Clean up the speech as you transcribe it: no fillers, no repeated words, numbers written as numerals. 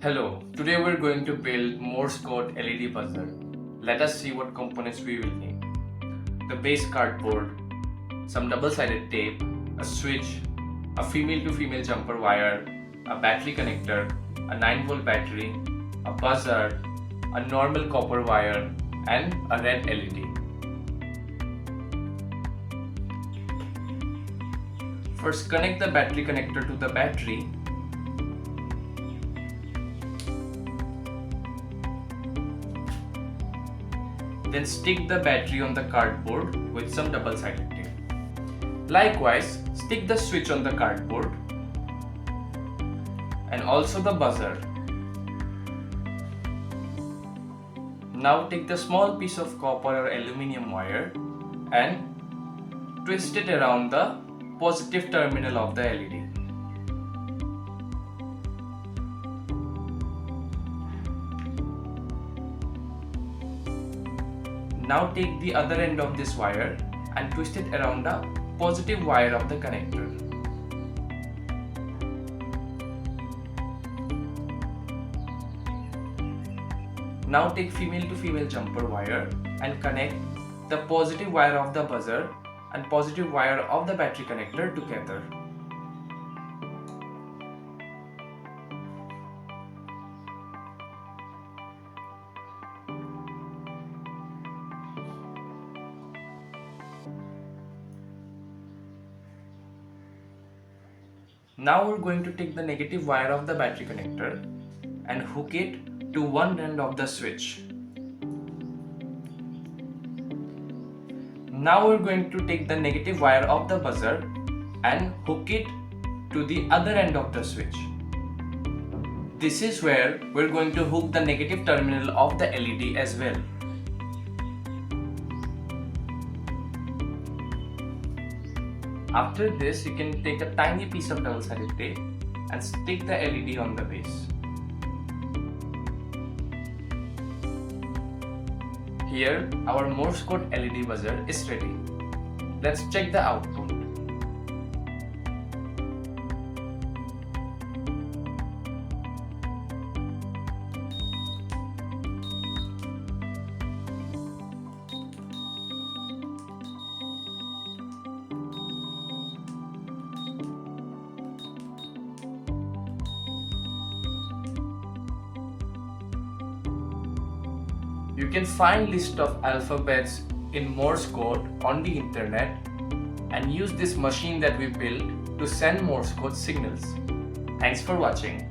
Hello, today we're going to build Morse Code LED buzzer. Let us see what components we will need. The base cardboard, some double-sided tape, a switch, a female to female jumper wire, a battery connector, a 9-volt battery, a buzzer, a normal copper wire, and a red LED. First, connect the battery connector to the battery. Then stick the battery on the cardboard with some double-sided tape. Likewise, stick the switch on the cardboard and also the buzzer. Now take the small piece of copper or aluminium wire and twist it around the positive terminal of the LED. Now take the other end of this wire and twist it around the positive wire of the connector. Now take female to female jumper wire and connect the positive wire of the buzzer and positive wire of the battery connector together. Now we're going to take the negative wire of the battery connector and hook it to one end of the switch. Now we're going to take the negative wire of the buzzer and hook it to the other end of the switch. This is where we're going to hook the negative terminal of the LED as well. After this, you can take a tiny piece of double-sided tape and stick the LED on the base. Here, our Morse code LED buzzer is ready. Let's check the output. You can find list of alphabets in Morse code on the internet and use this machine that we built to send Morse code signals. Thanks for watching.